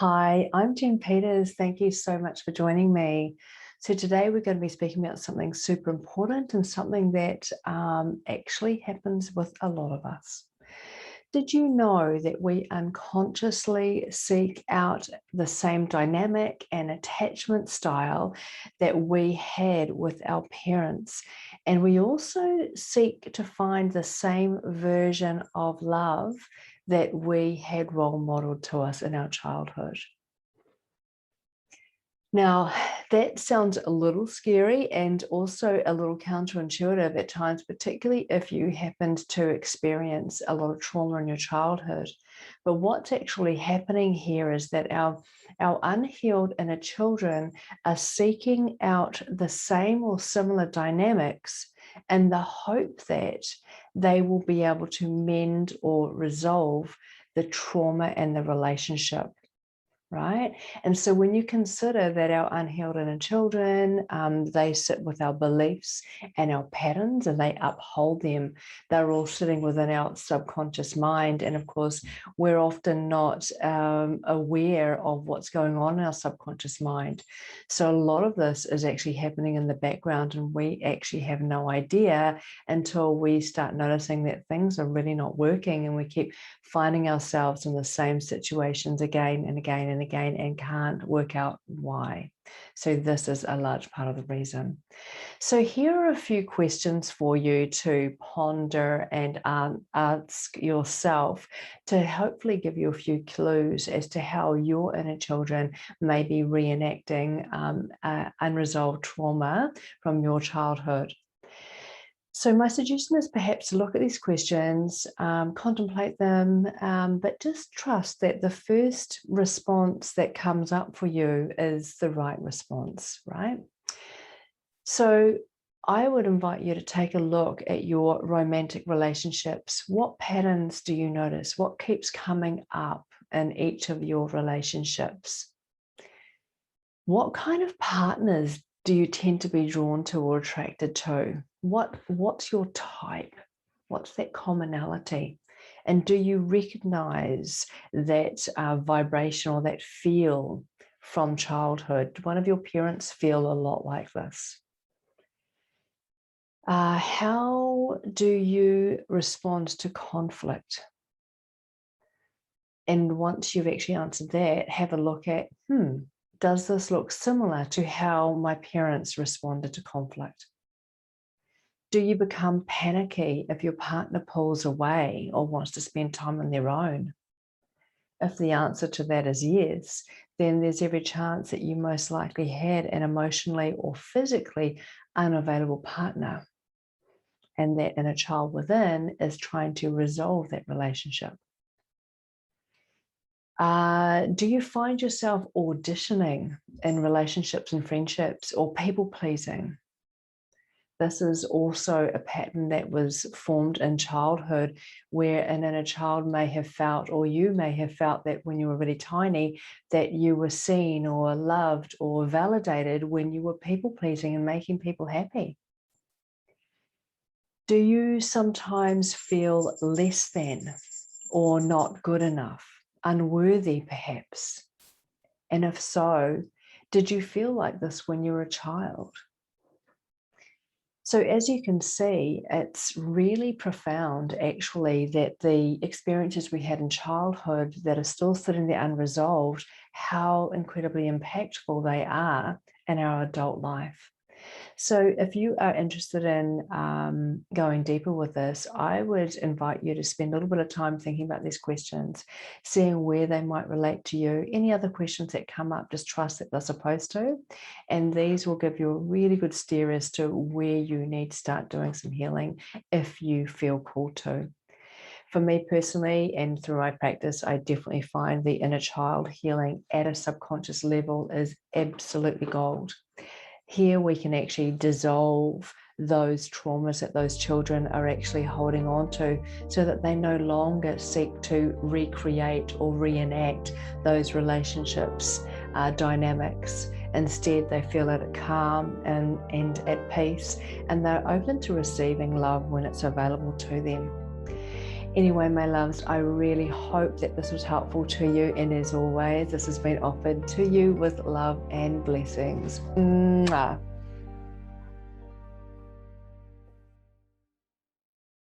Hi, I'm Jen Peters. Thank you so much for joining me. So today we're going to be speaking about something super important and something that actually happens with a lot of us. Did you know that we unconsciously seek out the same dynamic and attachment style that we had with our parents? And we also seek to find the same version of love that we had role modeled to us in our childhood. Now, that sounds a little scary and also a little counterintuitive at times, particularly if you happened to experience a lot of trauma in your childhood. But what's actually happening here is that our unhealed inner children are seeking out the same or similar dynamics in the hope that they will be able to mend or resolve the trauma and the relationship. Right. And so when you consider that our unhealed inner children, they sit with our beliefs and our patterns and they uphold them, they're all sitting within our subconscious mind. And of course, we're often not aware of what's going on in our subconscious mind. So a lot of this is actually happening in the background and we actually have no idea until we start noticing that things are really not working and we keep finding ourselves in the same situations again and again and again and can't work out why. So this is a large part of the reason. So here are a few questions for you to ponder and ask yourself to hopefully give you a few clues as to how your inner children may be reenacting unresolved trauma from your childhood. So my suggestion is perhaps to look at these questions, contemplate them, but just trust that the first response that comes up for you is the right response, right? So I would invite you to take a look at your romantic relationships. What patterns do you notice? What keeps coming up in each of your relationships? What kind of partners do you tend to be drawn to or attracted to? What's your type? What's that commonality? And do you recognize that vibration or that feel from childhood? Do one of your parents feel a lot like this? How do you respond to conflict? And once you've actually answered that, have a look at, does this look similar to how my parents responded to conflict? Do you become panicky if your partner pulls away or wants to spend time on their own? If the answer to that is yes, then there's every chance that you most likely had an emotionally or physically unavailable partner, and that inner child within is trying to resolve that relationship. Do you find yourself auditioning in relationships and friendships or people pleasing? This is also a pattern that was formed in childhood where an inner child may have felt, or you may have felt that when you were really tiny, that you were seen or loved or validated when you were people pleasing and making people happy. Do you sometimes feel less than or not good enough, unworthy perhaps? And if so, did you feel like this when you were a child? So as you can see, it's really profound actually that the experiences we had in childhood that are still sitting there unresolved, how incredibly impactful they are in our adult life. So if you are interested in going deeper with this, I would invite you to spend a little bit of time thinking about these questions, seeing where they might relate to you. Any other questions that come up, just trust that they're supposed to. And these will give you a really good steer as to where you need to start doing some healing if you feel called to. For me personally, and through my practice, I definitely find the inner child healing at a subconscious level is absolutely gold. Here we can actually dissolve those traumas that those children are actually holding on to so that they no longer seek to recreate or reenact those relationships, dynamics. Instead, they feel at calm and at peace, and they're open to receiving love when it's available to them. Anyway, my loves, I really hope that this was helpful to you. And as always, this has been offered to you with love and blessings. Mwah.